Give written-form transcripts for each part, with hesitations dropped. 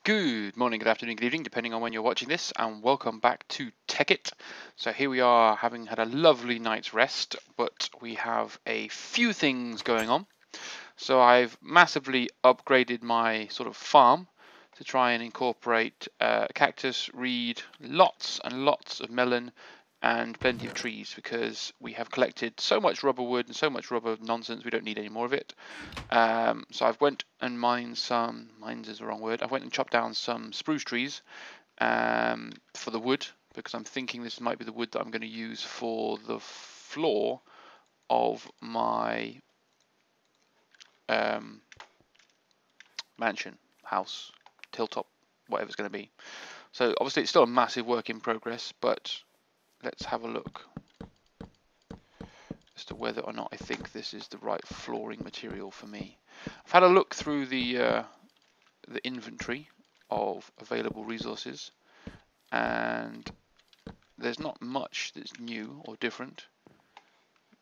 Good morning, good afternoon, good evening, depending on when you're watching this, and welcome back to Tekkit. So here we are, having had a lovely night's rest, but we have a few things going on. So I've massively upgraded my sort of farm to try and incorporate cactus, reed, lots and lots of melon, and plenty of trees, because we have collected so much rubber wood and so much rubber nonsense we don't need any more of it. So I've went and mined some, mines is the wrong word, I went and chopped down some spruce trees for the wood, because I'm thinking this might be the wood that I'm going to use for the floor of my mansion, house, hilltop, whatever it's going to be. So obviously it's still a massive work in progress, but let's have a look as to whether or not I think this is the right flooring material for me. I've had a look through the inventory of available resources, and there's not much that's new or different.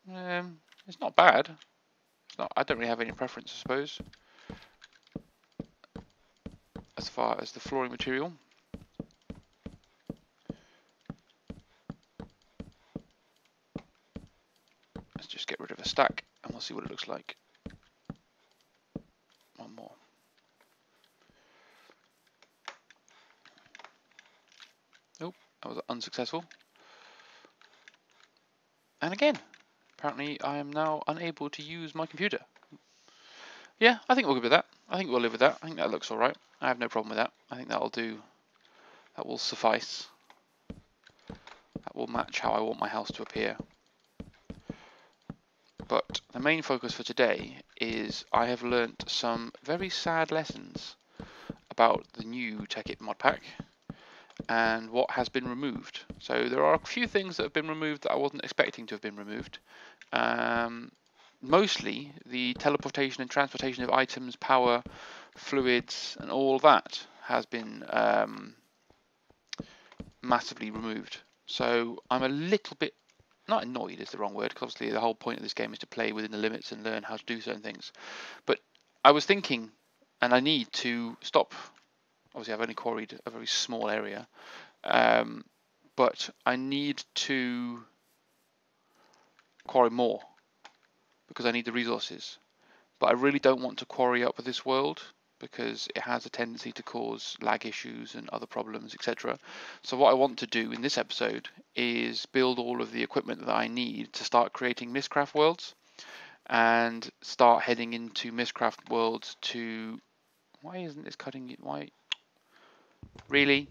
It's not bad. It's not. I don't really have any preference, I suppose, as far as the flooring material. Let's just get rid of a stack and we'll see what it looks like. One more. Nope, that was unsuccessful. And again, apparently I am now unable to use my computer. Yeah, I think we'll go with that. I think we'll live with that. I think that looks alright. I have no problem with that. I think that'll do. That will suffice. That will match how I want my house to appear. But the main focus for today is I have learnt some very sad lessons about the new Tekkit mod pack and what has been removed. So there are a few things that have been removed that I wasn't expecting to have been removed. Mostly the teleportation and transportation of items, power, fluids, and all that has been massively removed. So I'm a little bit, not annoyed is the wrong word, because obviously the whole point of this game is to play within the limits and learn how to do certain things. But I was thinking, and I need to stop. Obviously I've only quarried a very small area, but I need to quarry more because I need the resources. But I really don't want to quarry up this world because it has a tendency to cause lag issues and other problems, etc. So what I want to do in this episode is build all of the equipment that I need to start creating Mystcraft worlds and start heading into Mystcraft worlds to... Why isn't this cutting it? Why? Really?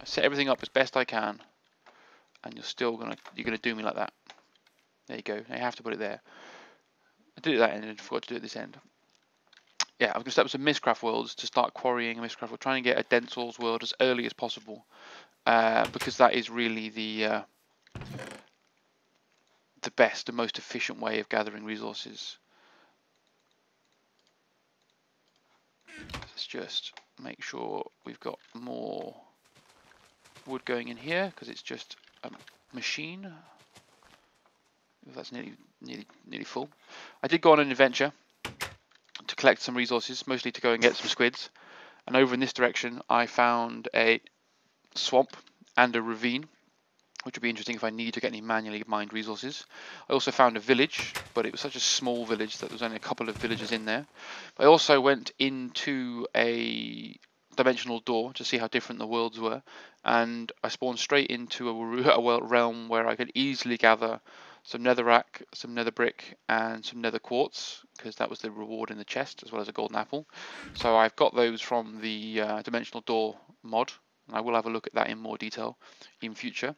I set everything up as best I can and you're gonna do me like that. There you go. Now you have to put it there. I did it that end and forgot to do it this end. Yeah, I'm going to set up some Mystcraft worlds to start quarrying a Mystcraft world, trying to get a Dense Source world as early as possible, because that is really the best and most efficient way of gathering resources. Let's just make sure we've got more wood going in here, because it's just a machine. That's nearly full. I did go on an adventure to collect some resources, mostly to go and get some squids. And over in this direction, I found a swamp and a ravine, which would be interesting if I need to get any manually mined resources. I also found a village, but it was such a small village that there was only a couple of villagers in there. I also went into a dimensional door to see how different the worlds were, and I spawned straight into a realm where I could easily gather some netherrack, some nether brick, and some nether quartz, because that was the reward in the chest, as well as a golden apple. So I've got those from the dimensional door mod, and I will have a look at that in more detail in future.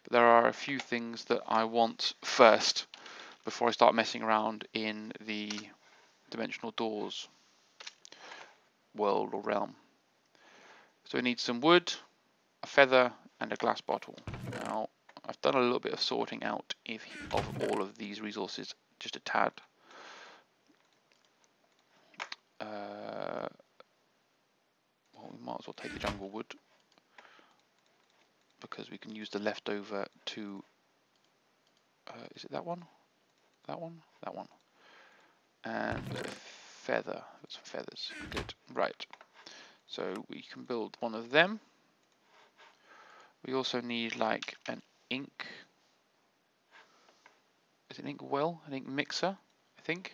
But there are a few things that I want first before I start messing around in the dimensional doors world or realm. So we need some wood, a feather, and a glass bottle. Now, I've done a little bit of sorting out of all of these resources, just a tad. Well, we might as well take the jungle wood, because we can use the leftover to... is it that one? That one? That one. And a feather. Some feathers. Good. Right. So we can build one of them. We also need like an ink. Is it an ink well? An ink mixer, I think.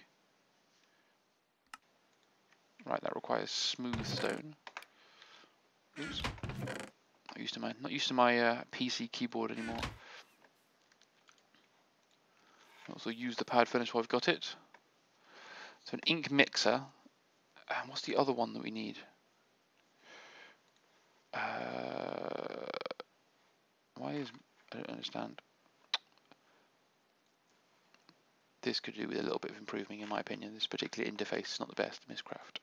Right, that requires smooth stone. Oops. Not used to my PC keyboard anymore. Also use the pad furnace while I've got it. So an ink mixer. And what's the other one that we need? I don't understand. This could do with a little bit of improving, in my opinion. This particular interface is not the best. Mystcraft.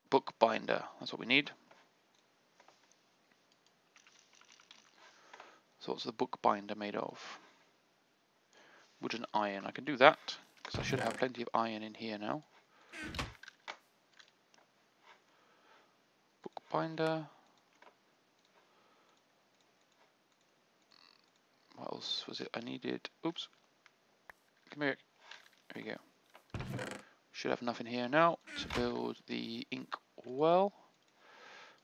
Book binder. That's what we need. So what's the book binder made of? Wood and iron. I can do that because I should have plenty of iron in here now. Book binder. What else was it I needed? Oops. Come here. There we go. Should have enough in here now to build the ink well.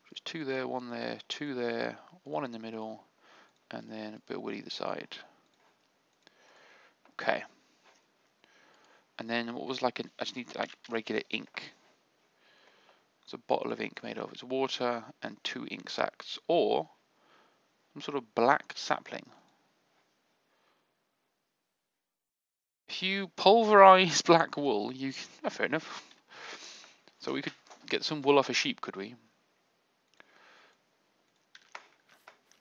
There's 2 there, 1 there, 2 there, 1 in the middle, and then a bit of wood either side. Okay. And then what was like I just need like regular ink. It's a bottle of ink made of. It's water and 2 ink sacs, or some sort of black sapling. If you pulverize black wool, you can... Oh, fair enough. So we could get some wool off a sheep, could we?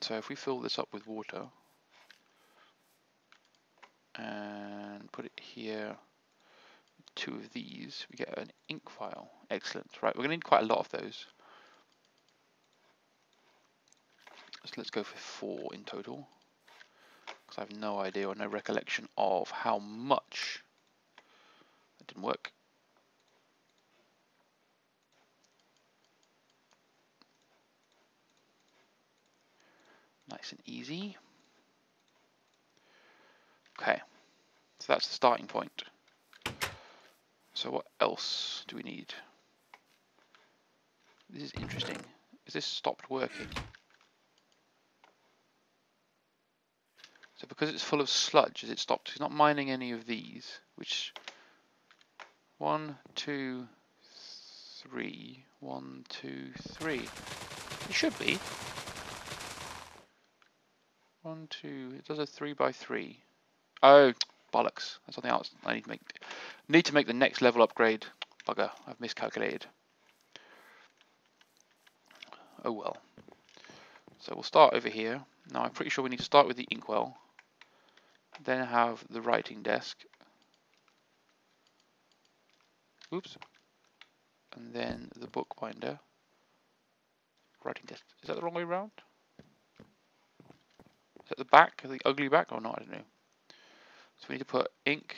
So if we fill this up with water and put it here, 2 of these, we get an ink vial. Excellent. Right, we're going to need quite a lot of those. So let's go for 4 in total, because I have no idea or no recollection of how much. That didn't work. Nice and easy. Okay, so that's the starting point. So what else do we need? This is interesting. Is this stopped working? So because it's full of sludge, is it stopped? It's not mining any of these, which 1, 2, 3, 1, 2, 3. It should be. 1, 2. It does a 3 by 3. Oh, bollocks! That's something else. I need to make the next level upgrade. Bugger! I've miscalculated. Oh well. So we'll start over here. Now I'm pretty sure we need to start with the inkwell, then have the writing desk. Oops. And then the bookbinder. Writing desk. Is that the wrong way around? Is that the back? The ugly back or not? I don't know. So we need to put ink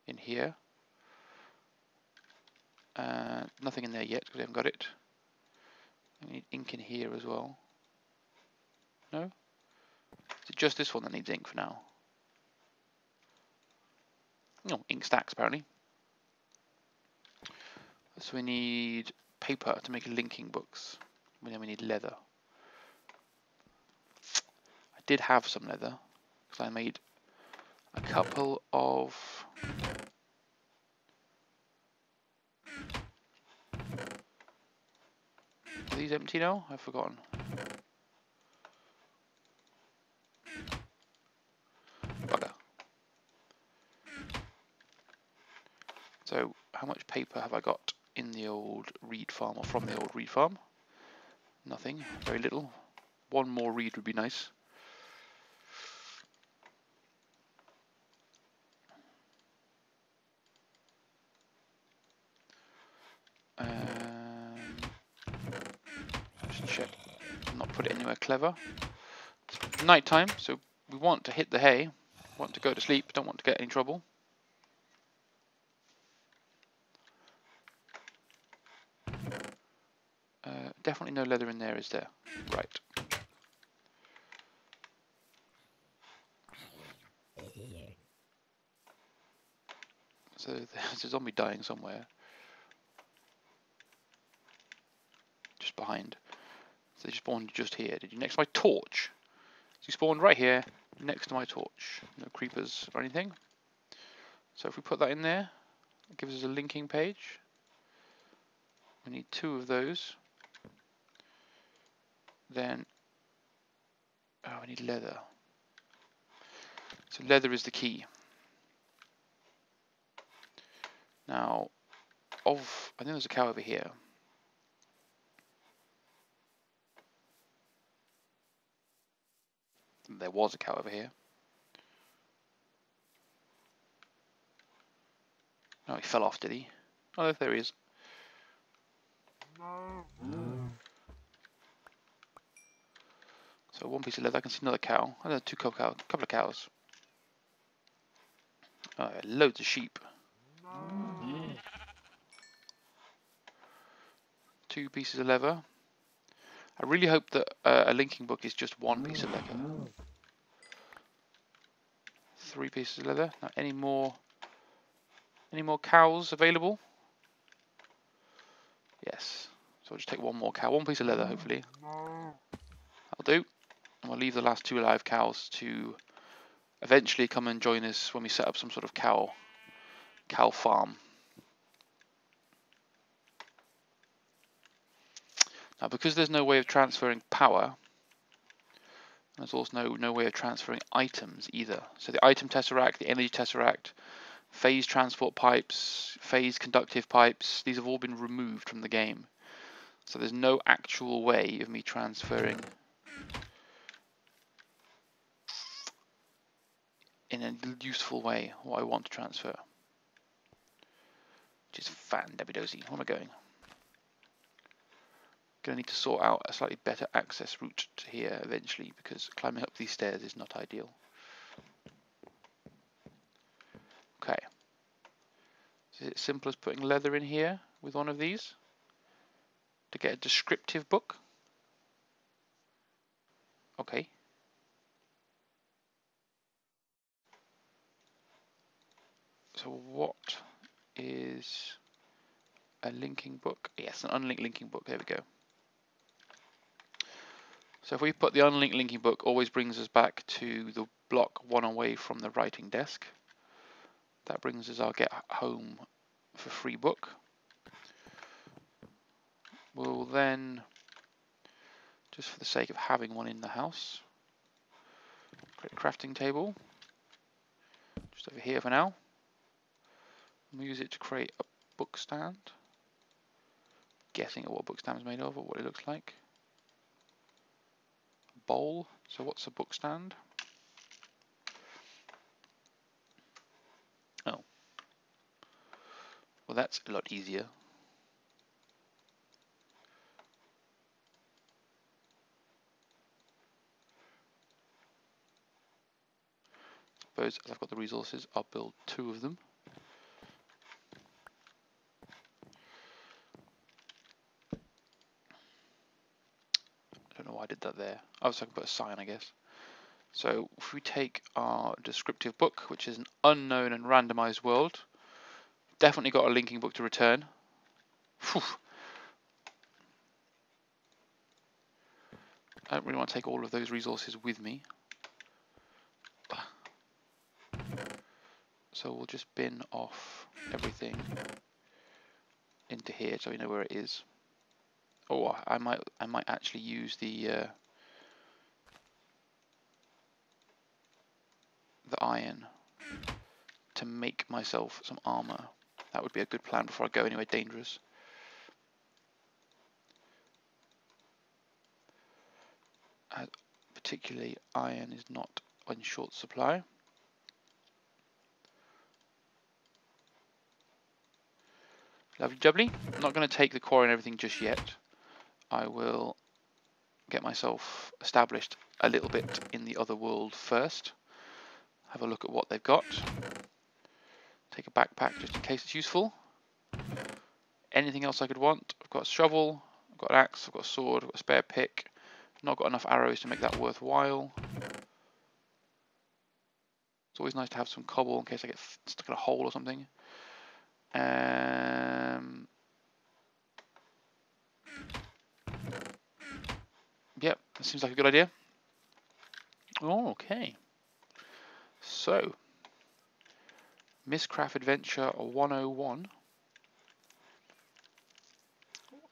in here. Nothing in there yet because we haven't got it. We need ink in here as well. No? Is it just this one that needs ink for now? No, ink stacks apparently. So we need paper to make linking books. And then we need leather. I did have some leather because I made a couple of... Are these empty now? I've forgotten. Bugger. So how much paper have I got in the old reed farm, or from the old reed farm? Nothing, very little. 1 more reed would be nice. Just check, not put it anywhere clever. It's night time, so we want to hit the hay, want to go to sleep, don't want to get any trouble. Definitely no leather in there, is there? Right. So there's a zombie dying somewhere. Just behind. So they spawned just here. Did you? Next to my torch. So you spawned right here, next to my torch. No creepers or anything. So if we put that in there, it gives us a linking page. We need 2 of those. Then, oh, we need leather. So leather is the key. Now, I think there's a cow over here. There was a cow over here. No, he fell off, did he? Oh, there he is. So 1 piece of leather. I can see another cow. I know couple of cows. Oh, loads of sheep. 2 pieces of leather. I really hope that a linking book is just 1 piece of leather. 3 pieces of leather. Now, any more cows available? Yes. So I'll just take 1 more cow. 1 piece of leather, hopefully. That'll do. And we'll leave the last 2 alive cows to eventually come and join us when we set up some sort of cow farm. Now, because there's no way of transferring power, there's also no way of transferring items either. So the item tesseract, the energy tesseract, phase transport pipes, phase conductive pipes, these have all been removed from the game. So there's no actual way of me transferring in a useful way what I want to transfer. Which is fan-dabby-dozy. Where am I going? Going to need to sort out a slightly better access route to here eventually, because climbing up these stairs is not ideal. Okay. Is it as simple as putting leather in here with 1 of these to get a descriptive book? Okay. So what is a linking book? Yes, an unlinked linking book. There we go. So if we put the unlinked linking book, always brings us back to the block 1 away from the writing desk. That brings us our get home for free book. We'll then, just for the sake of having 1 in the house, create a crafting table. Just over here for now. We'll use it to create a book stand. Guessing at what a book stand is made of or what it looks like. Bowl. So what's a book stand? Oh. Well, that's a lot easier. Suppose as I've got the resources, I'll build 2 of them. I don't know why I did that there. Oh, so I can put a sign, I guess. So if we take our descriptive book, which is an unknown and randomized world, definitely got a linking book to return. Whew. I don't really want to take all of those resources with me. So we'll just bin off everything into here so we know where it is. Oh, I might actually use the iron to make myself some armor. That would be a good plan before I go anywhere dangerous. Particularly iron is not in short supply. Lovely jubbly. I'm not going to take the core and everything just yet. I will get myself established a little bit in the other world first. Have a look at what they've got. Take a backpack just in case it's useful. Anything else I could want? I've got a shovel, I've got an axe, I've got a sword, I've got a spare pick. I've not got enough arrows to make that worthwhile. It's always nice to have some cobble in case I get stuck in a hole or something. Yep, that seems like a good idea. Oh, okay. So, Mystcraft Adventure 101.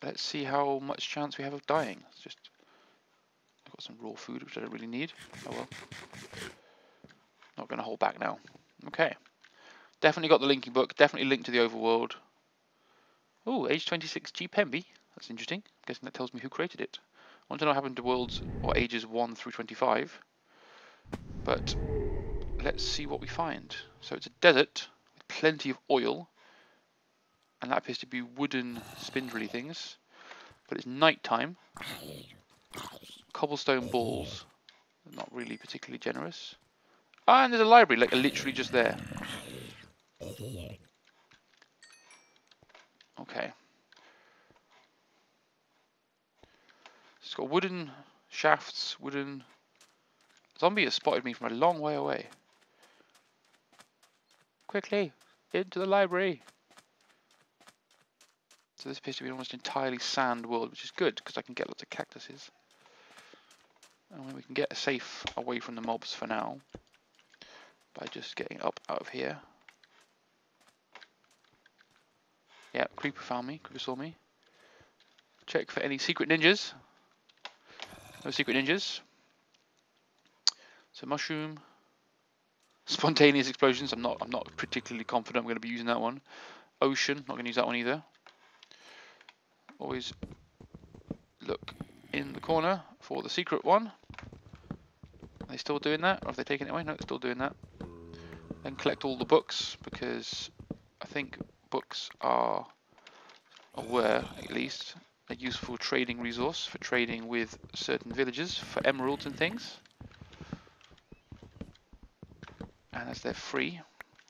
Let's see how much chance we have of dying. It's just, I've got some raw food which I don't really need. Oh well. Not going to hold back now. Okay. Definitely got the linking book. Definitely linked to the overworld. Oh, age 26 G Pemby. That's interesting. I'm guessing that tells me who created it. I want to know what happened to worlds or ages 1 through 25. But let's see what we find. So it's a desert with plenty of oil. And that appears to be wooden spindly things. But it's night time. Cobblestone balls. Not really particularly generous. Ah, and there's a library, like literally just there. Okay. It's got wooden shafts, wooden... Zombie has spotted me from a long way away. Quickly, into the library. So this appears to be almost entirely sand world, which is good, because I can get lots of cactuses. And we can get safe away from the mobs for now. By just getting up out of here. Yeah, creeper found me, creeper saw me. Check for any secret ninjas. No secret ninjas. So mushroom. Spontaneous explosions. I'm not particularly confident I'm going to be using that one. Ocean. Not going to use that one either. Always look in the corner for the secret one. Are they still doing that, or have they taken it away? No, they're still doing that. Then collect all the books, because I think books are, or were at least, a useful trading resource for trading with certain villages for emeralds and things. And as they're free,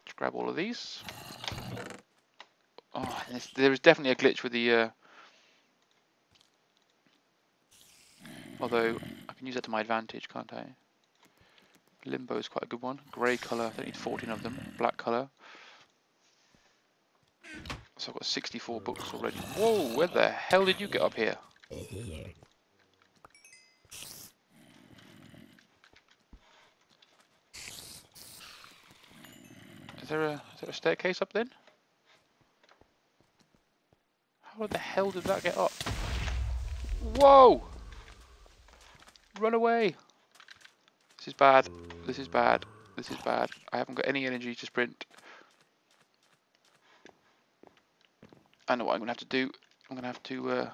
just grab all of these. Oh, there is definitely a glitch with the... although, I can use that to my advantage, can't I? Limbo is quite a good one. Grey colour, I don't need 14 of them. Black colour. So I've got 64 books already. Whoa, where the hell did you get up here? Is there a staircase up then? How the hell did that get up? Whoa! Run away! This is bad. This is bad. This is bad. I haven't got any energy to sprint. I know what I'm going to have to do. I'm going to have to...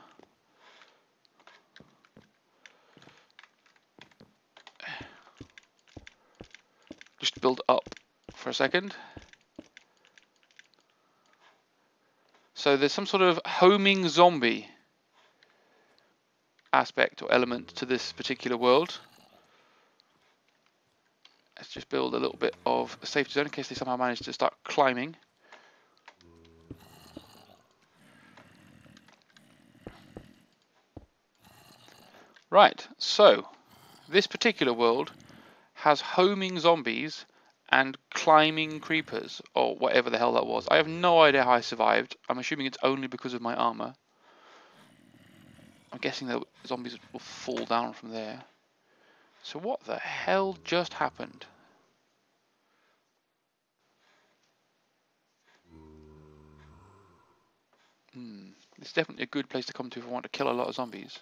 just build up for a second. So there's some sort of homing zombie aspect or element to this particular world. Let's just build a little bit of a safety zone in case they somehow manage to start climbing. Right, so this particular world has homing zombies and climbing creepers, or whatever the hell that was. I have no idea how I survived. I'm assuming it's only because of my armor. I'm guessing that zombies will fall down from there. So what the hell just happened? It's definitely a good place to come to if I want to kill a lot of zombies.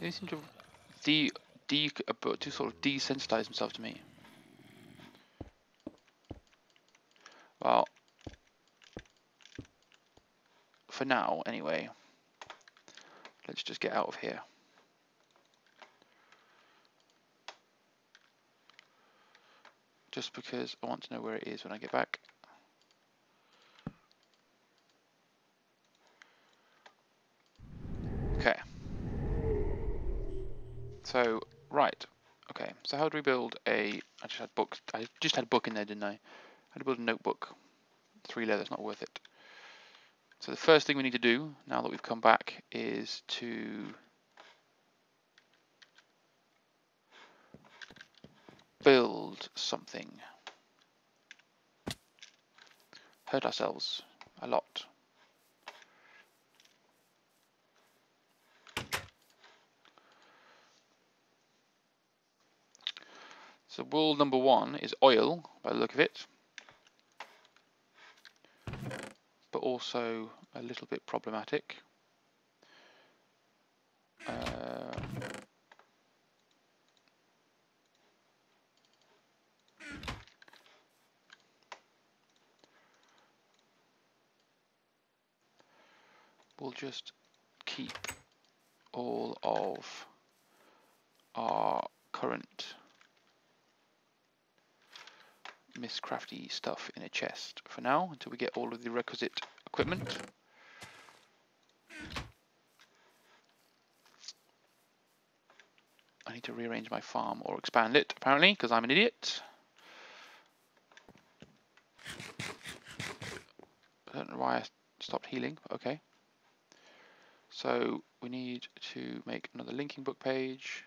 They seem to to sort of desensitize themselves to me. Well, for now, anyway. Let's just get out of here. just because I want to know where it is when I get back. Okay. So, right. Okay, so how do we build a... I just had books. I just had a book in there, didn't I? How to build a notebook. 3 leather's not worth it. So the first thing we need to do, now that we've come back, is to build something. Hurt ourselves a lot. So rule number 1 is oil, by the look of it. But also a little bit problematic. We'll just keep all of our current Mystcrafty stuff in a chest for now until we get all of the requisite equipment. I need to rearrange my farm or expand it apparently because I'm an idiot. I don't know why I stopped healing, but okay. So we need to make another linking book page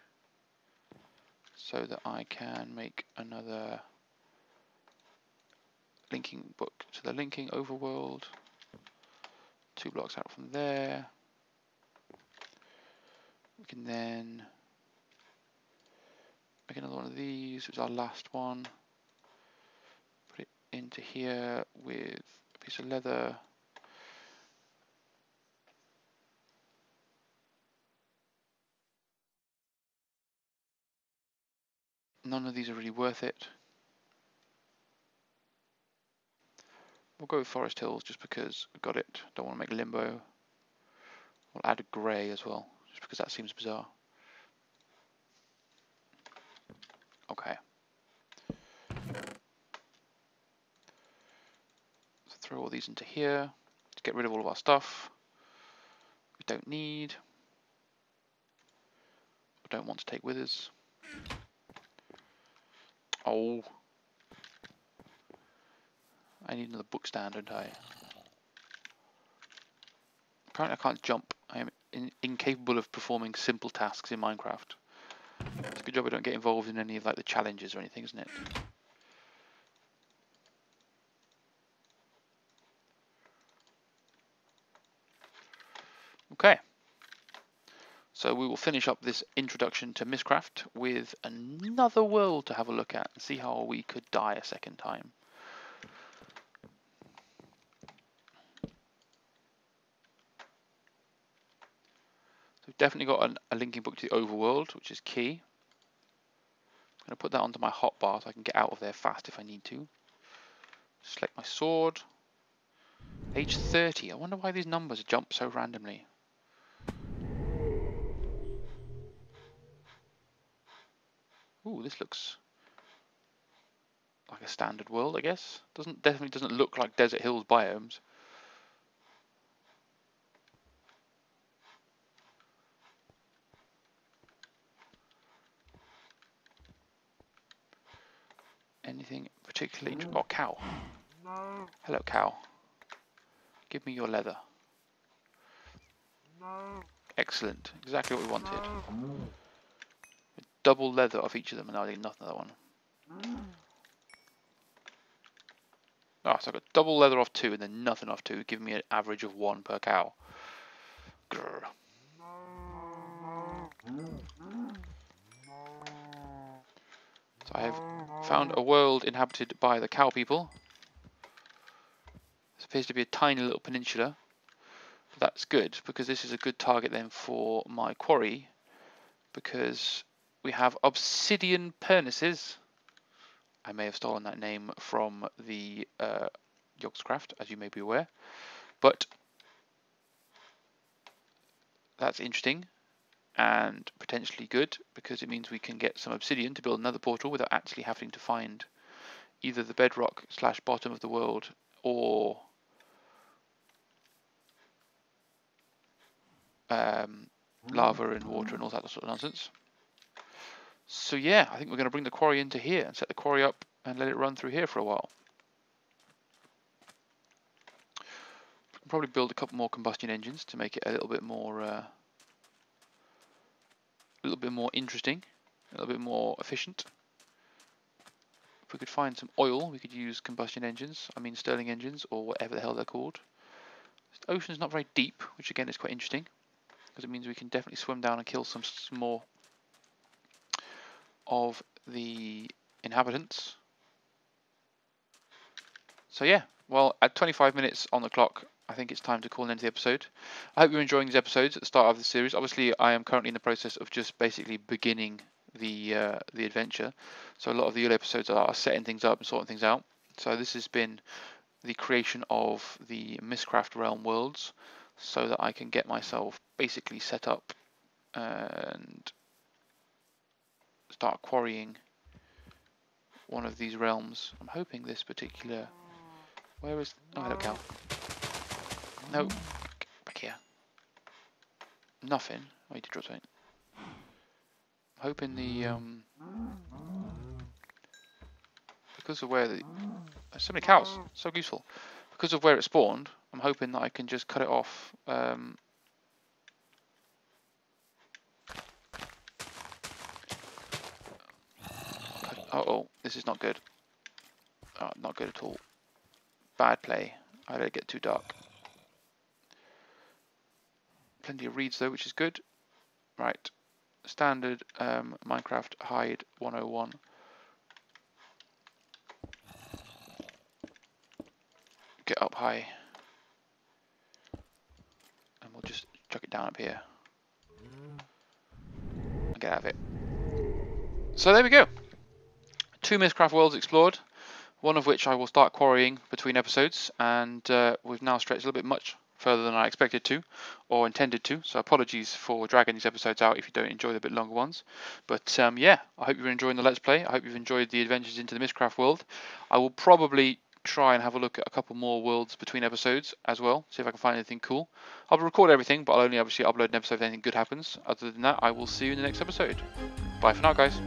so that I can make another linking book to the linking overworld. 2 blocks out from there. We can then make another one of these, which is our last one. Put it into here with a piece of leather. None of these are really worth it. We'll go with Forest Hills just because we've got it. Don't want to make Limbo. We'll add a grey as well, just because that seems bizarre. Okay. So throw all these into here to get rid of all of our stuff we don't need or don't want to take with us. Oh. I need another book stand, don't I? Apparently I can't jump. I am incapable of performing simple tasks in Minecraft. It's a good job I don't get involved in any of like the challenges or anything, isn't it? Okay. So we will finish up this introduction to Mystcraft with another world to have a look at and see how we could die a second time. So we've definitely got a linking book to the Overworld, which is key. I'm going to put that onto my hotbar so I can get out of there fast if I need to. Select my sword. Age 30. I wonder why these numbers jump so randomly. Ooh, this looks like a standard world, I guess. Definitely doesn't look like Desert Hills biomes. Anything particularly interesting? Oh, cow. No. Hello, cow. Give me your leather. No. Excellent. Exactly what we wanted. No. Double leather off each of them, and now I need another one. Oh, so I've got double leather off 2 and then nothing off 2, giving me an average of 1 per cow. Grr. So I have found a world inhabited by the cow people. This appears to be a tiny little peninsula. But that's good, because this is a good target then for my quarry, because we have obsidian pernices. I may have stolen that name from the Mystcraft, as you may be aware, but that's interesting and potentially good because it means we can get some obsidian to build another portal without actually having to find either the bedrock / bottom of the world or lava and water and all that sort of nonsense. So yeah, I think we're going to bring the quarry into here and set the quarry up and let it run through here for a while. Probably build a couple more combustion engines to make it a little bit more interesting, a little bit more efficient. If we could find some oil, we could use combustion engines, I mean Stirling engines, or whatever the hell they're called. The ocean's not very deep, which again is quite interesting, because it means we can definitely swim down and kill some more of the inhabitants. So yeah, well, at 25 minutes on the clock, I think it's time to call an end to the episode. I hope you're enjoying these episodes at the start of the series. Obviously, I am currently in the process of just basically beginning the adventure. So a lot of the early episodes are setting things up and sorting things out. So this has been the creation of the Mystcraft realm worlds, so that I can get myself basically set up and start quarrying one of these realms. I'm hoping this particular... Where is... Oh, hello, cow. No, back here. Nothing. Oh, you did drop something. I'm hoping the because of where the there's so many cows, so useful. Because of where it spawned, I'm hoping that I can just cut it off. Oh, this is not good. Not good at all. Bad play. I let it get too dark. Plenty of reeds though, which is good. Right. Standard Minecraft hide 101. Get up high. And we'll just chuck it down up here. And get out of it. So there we go. 2 Mystcraft worlds explored. One of which I will start quarrying between episodes. And we've now stretched a little bit much further than I expected to, or intended to, so apologies for dragging these episodes out if you don't enjoy the bit longer ones. But yeah, I hope you're enjoying the Let's Play. I hope you've enjoyed the adventures into the Mystcraft world. I will probably try and have a look at a couple more worlds between episodes as well, see if I can find anything cool. I'll record everything, but I'll only obviously upload an episode if anything good happens. Other than that, I will see you in the next episode. Bye for now, guys.